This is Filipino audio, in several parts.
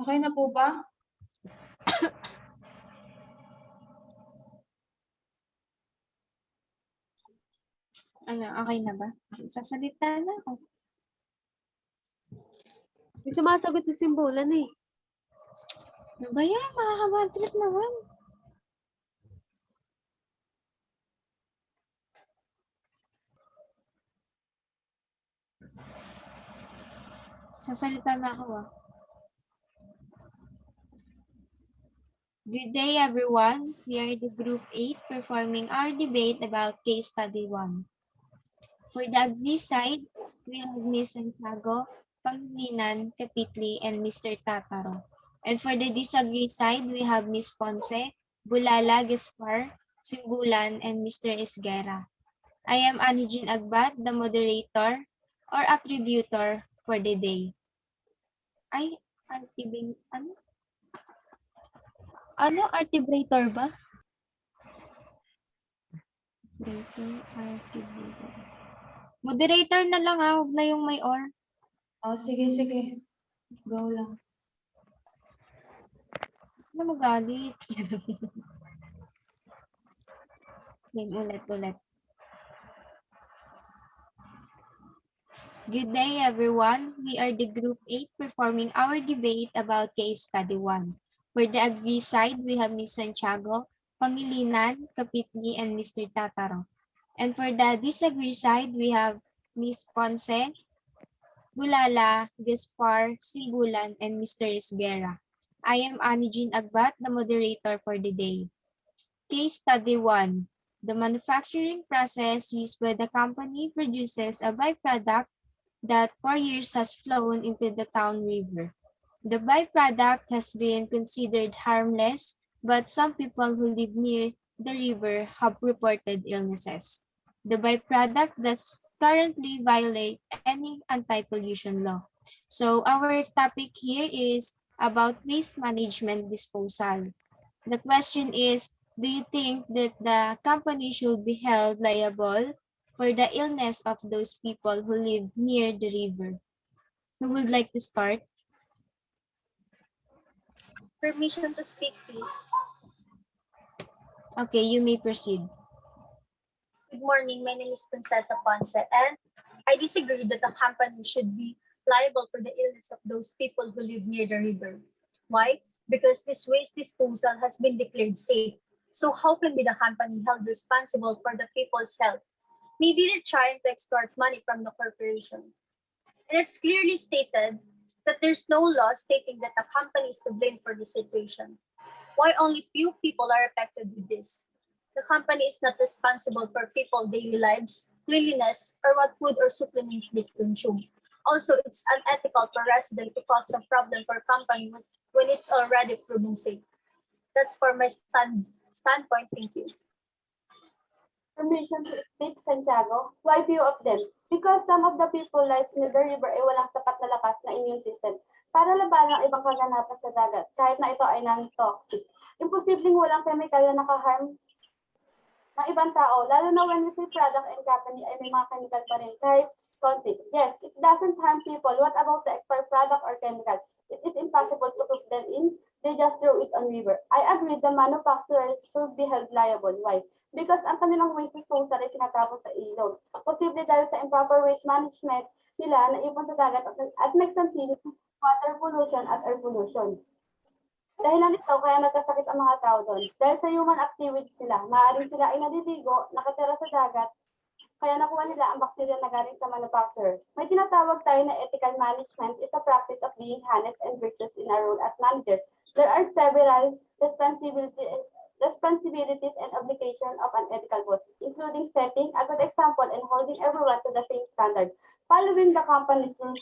Okay na po ba? Ano, okay na ba? Sasalita na ako. May sumasagot si Simbolan eh. Ano ba yan? Makakabad trip naman. Sasalita na ako ah. Good day everyone. We are the group 8 performing our debate about case study 1. For the agree side, we have Ms. Santiago, Pangilinan, Kapitli, and Mr. Tataro. And for the disagree side, we have Ms. Ponce, Bulala, Gaspar, Simbulan, and Mr. Esguera. I am Anijin Agbat, the moderator or attributor for the day. Ay, ano artibrator ba? Artibrator. Moderator na lang huwag na yung may or. Oh, sige. Go lang. Ano magalit? Game ulit. Good day everyone. We are the group 8 performing our debate about case study 1. For the agree side, we have Ms. Santiago, Pangilinan, Kapitli, and Mr. Tataro. And for the disagree side, we have Ms. Ponce, Bulala, Gaspar, Simbulan, and Mr. Esguera. I am Anijin Agbat, the moderator for the day. Case study 1. The manufacturing process used by the company produces a byproduct that for years has flown into the town river. The byproduct has been considered harmless, but some people who live near the river have reported illnesses. The byproduct does currently violate any anti-pollution law. So our topic here is about waste management disposal. The question is, do you think that the company should be held liable for the illness of those people who live near the river? Who would like to start? Permission to speak, please. Okay, you may proceed. Good morning. My name is Princesa Ponce, and I disagree that the company should be liable for the illness of those people who live near the river. Why? Because this waste disposal has been declared safe. So how can be the company held responsible for the people's health? Maybe they're trying to extort money from the corporation. And it's clearly stated that there's no law stating that the company is to blame for the situation. Why only few people are affected with this? The company is not responsible for people's daily lives, cleanliness, or what food or supplements they consume. Also, it's unethical for residents to cause some problem for company when it's already proven safe. That's for my standpoint. Thank you. Permission to speak, Santiago. Why few of them? Because some of the people lives near the river ay walang sapat na lakas na immune system para labanan ang ibang kaganapan sa dagat, kahit na ito ay non-toxic. Imposibleng walang chemical na nakaharm ng ibang tao, lalo na when we say product and company ay may mga chemical pa rin, kahit konti. Yes, it doesn't harm people. What about the expired product or chemical? It is impossible to put them in. They just throw it on river. I agree the manufacturers should be held liable. Why? Because ang kanilang waste disposal ay tinatapon sa ilog. Posible dahil sa improper waste management nila na ipon sa dagat at nagsansin water pollution at air pollution. Dahil lang ito, kaya nagkasakit ang mga tao doon. Dahil sa human activities sila, maaaring sila ay nadiligo, nakatira sa dagat, kaya nakuha nila ang bakterya na galing sa manufacturer. May tinatawag tayo na ethical management is a practice of being honest and virtuous in our role as managers. There are several responsibilities and obligations of an ethical boss, including setting a good example and holding everyone to the same standard, following the company's rule,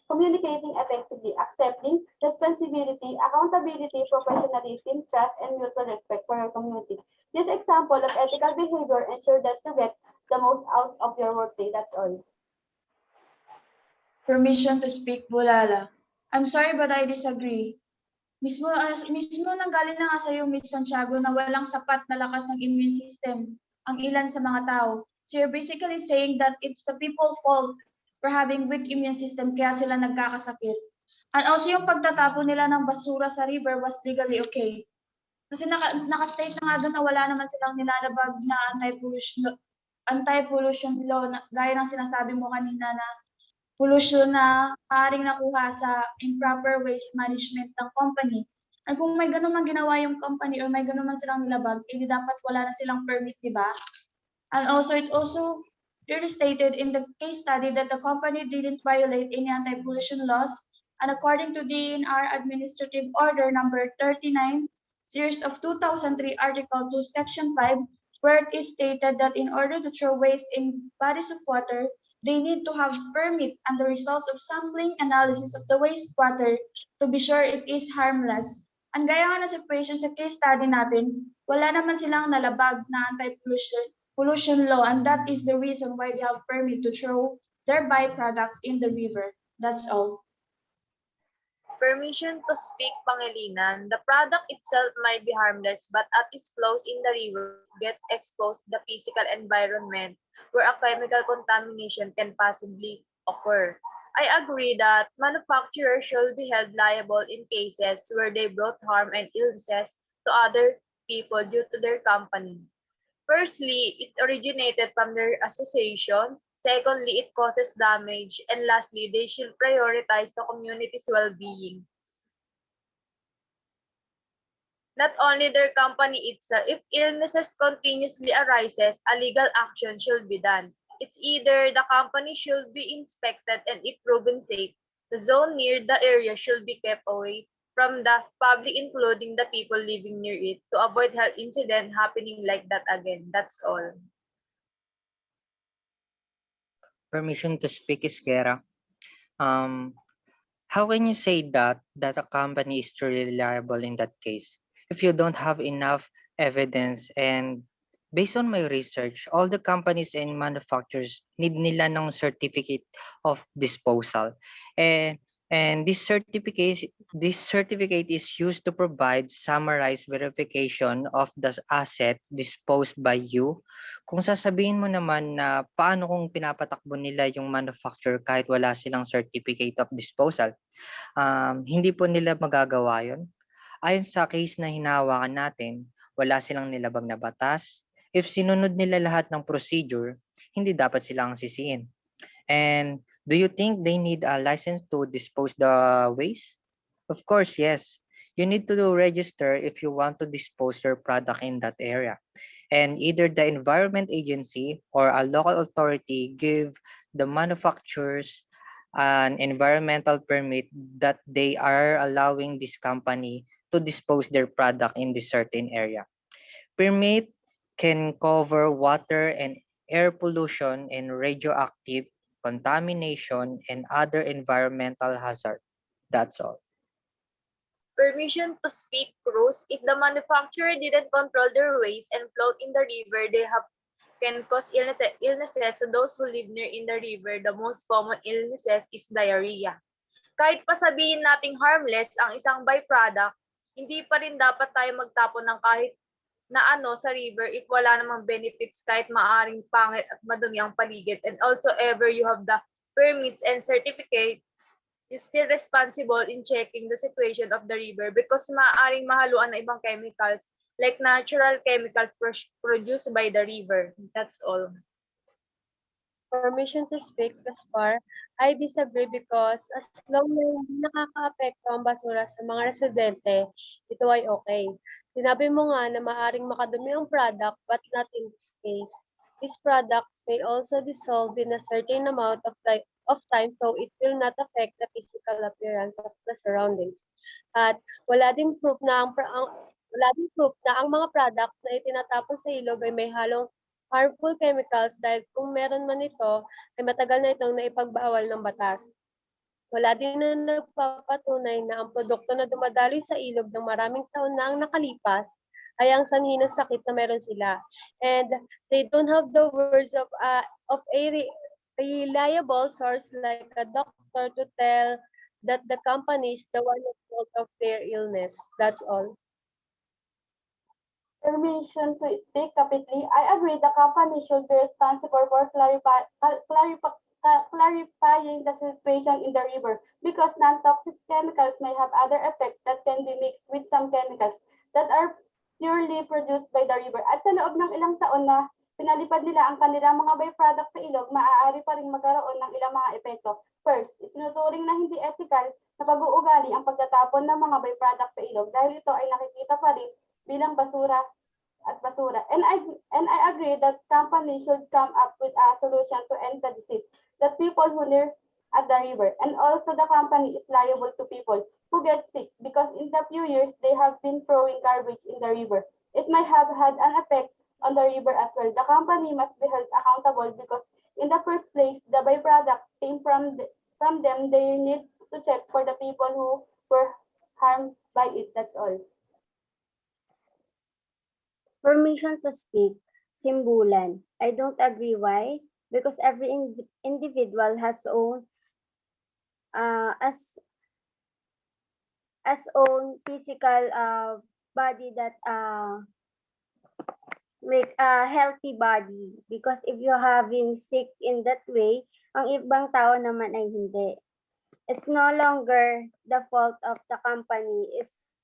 communicating effectively, accepting responsibility, accountability, professionalism, trust, and mutual respect for your community. This example of ethical behavior ensures that you get the most out of your workday. That's all. Permission to speak, Bulala. I'm sorry but I disagree. Mismo nanggaling na nga sa iyo, Ms. Santiago, na walang sapat na lakas ng immune system ang ilan sa mga tao. So you're basically saying that it's the people's fault for having weak immune system kaya sila nagkakasakit. And also yung pagtatapon nila ng basura sa river was legally okay. Kasi naka-state na nga doon na wala naman silang nilalabag na anti-pollution law na, gaya ng sinasabi mo kanina na pollution na maaaring nakuha sa improper waste management ng company. At kung may ganun man ginawa yung company or may ganun man silang nilabag, hindi dapat wala na silang permit, di ba? And also, it also clearly stated in the case study that the company didn't violate any anti-pollution laws. And according to DNR Administrative Order number 39, series of 2003, Article 2, Section 5, where it is stated that in order to throw waste in bodies of water, they need to have permit and the results of sampling analysis of the wastewater to be sure it is harmless. Ang gaya nga na situation sa case study natin, wala naman silang nalabag na anti-pollution law, and that is the reason why they have permit to throw their byproducts in the river. That's all. Permission to speak Pangilinan. The product itself might be harmless, but at its flows in the river get exposed to the physical environment where a chemical contamination can possibly occur. I agree that manufacturers should be held liable in cases where they brought harm and illnesses to other people due to their company. Firstly, it originated from their association. Secondly, it causes damage. And lastly, they should prioritize the community's well-being. Not only their company itself, if illnesses continuously arises, a legal action should be done. It's either the company should be inspected and if proven safe, the zone near the area should be kept away from the public, including the people living near it, to avoid health incident happening like that again. That's all. Permission to speak, Iskera. How can you say that a company is truly liable in that case if you don't have enough evidence? And based on my research, all the companies and manufacturers need nila ng certificate of disposal. And this certificate is used to provide summarized verification of the asset disposed by you. Kung sasabihin mo naman na paano kung pinapatakbo nila yung manufacturer kahit wala silang certificate of disposal, hindi po nila magagawa yun. Ayon sa case na hinahawakan natin, wala silang nilabag na batas. If sinunod nila lahat ng procedure, hindi dapat silang sisihin. And do you think they need a license to dispose the waste? Of course, yes. You need to register if you want to dispose your product in that area. And either the environment agency or a local authority give the manufacturers an environmental permit that they are allowing this company to dispose their product in this certain area. Permit can cover water and air pollution and radioactive contamination and other environmental hazard. That's all. Permission to speak cruise. If the manufacturer didn't control their waste and float in the river, can cause illnesses to those who live near in the river. The most common illnesses is diarrhea. Kahit pa sabihin nating harmless ang isang byproduct, hindi pa rin dapat tayo magtapon ng kahit na ano sa river if wala namang benefits kahit maaring pangit at madumi ang paligid. And also ever you have the permits and certificates, you're still responsible in checking the situation of the river because maaring mahaluan na ibang chemicals like natural chemicals produced by the river. That's all. Permission to speak, Gaspar. I disagree because as long na hindi nakakaapekto ang basura sa mga residente, ito ay okay. Sinabi mo nga na maaring makadumi ang product but not in this case. These products may also dissolve in a certain amount of time so it will not affect the physical appearance of the surroundings. At wala ding proof na ang mga product na itinatapon sa ilog ay may halong harmful chemicals dahil kung meron man ito, ay matagal na itong naipagbawal ng batas. Wala din na nagpapatunay na ang produkto na dumadaloy sa ilog ng maraming taon na ang nakalipas ay ang sanhi ng sakit na meron sila. And they don't have the words of a reliable source like a doctor to tell that the company is the one at fault of their illness. That's all. Permission to speak, Kapitli. I agree the company should be responsible for clarifying the situation in the river because non-toxic chemicals may have other effects that can be mixed with some chemicals that are purely produced by the river. At sa loob ng ilang taon na pinalipad nila ang kanilang mga byproducts sa ilog, maaari pa rin magkaroon ng ilang mga epekto. First, itinuturing na hindi ethical na pag-uugali ang pagtatapon ng mga byproducts sa ilog dahil ito ay nakikita pa rin bilang basura at basura. And I agree that companies should come up with a solution to end the disease that people who live at the river. And also the company is liable to people who get sick because in the few years they have been throwing garbage in the river. It might have had an effect on the river as well. The company must be held accountable because in the first place, the byproducts came from them. They need to check for the people who were harmed by it. That's all. Permission to speak, Simbulan. I don't agree. Why? Because every individual has own as own physical body that with a healthy body. Because if you're having sick in that way, ang ibang tao naman ay hindi. It's no longer the fault of the company. Is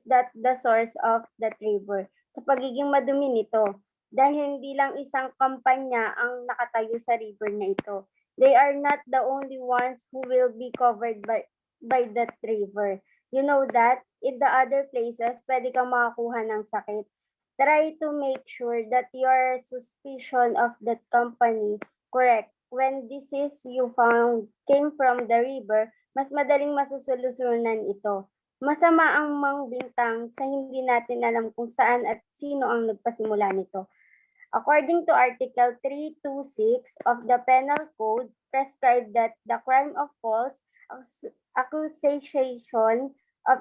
that the source of that river? Sa pagiging madumi nito. Dahil hindi lang isang kampanya ang nakatayo sa river na ito. They are not the only ones who will be covered by that river. You know that in the other places, pwede kang makakuha ng sakit. Try to make sure that your suspicion of that company correct. When disease you found came from the river, mas madaling masusolusyunan ito. Masama ang mangbintang sa hindi natin alam kung saan at sino ang nagpasimula nito. According to Article 326 of the Penal Code, prescribed that the crime of false accusation of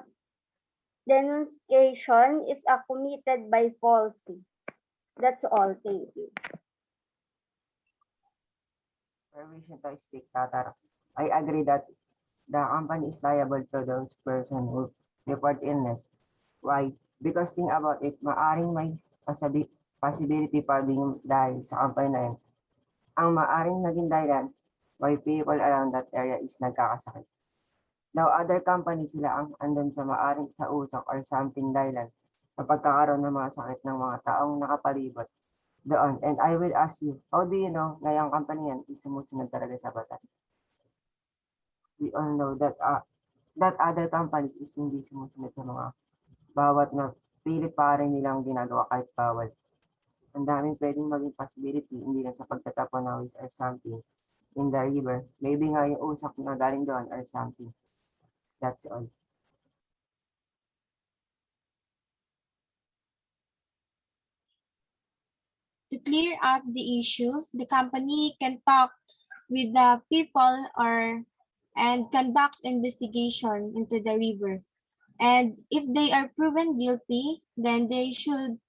denunciation is committed by falsity. That's all. Thank you. Permission to speak, Tatar. I agree that the company is liable to those persons who report illness. Why? Because think about it, maaring may possibility pa din dahil sa company na yun. Ang maaring naging dahilan why people around that area is nagkakasakit. Now, other companies sila ang andun sa maaring sa usok or something dahilan sa pagkakaroon ng mga sakit ng mga taong nakapalibot doon. And I will ask you, how do you know na yung company yan is sumusunod talaga sa batas? We all know that that other companies is hindi sumusunod sa mga bawat na pilit pa rin nilang ginagawa kahit bawal. Ang daming pwedeng maging possibility, hindi lang sa pagtatapon ng waste or something in the river. Maybe nga yung usok na galing doon or something. That's all. To clear up the issue, the company can talk with the people and conduct investigation into the river. And if they are proven guilty, then they should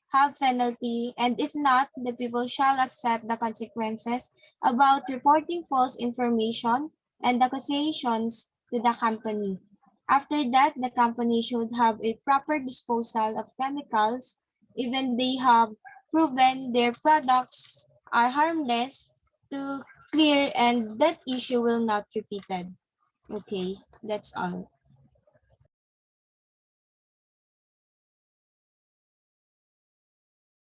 have penalty, and if not, the people shall accept the consequences about reporting false information and accusations to the company. After that, the company should have a proper disposal of chemicals, even they have proven their products are harmless, to clear and that issue will not repeated. Okay, that's all.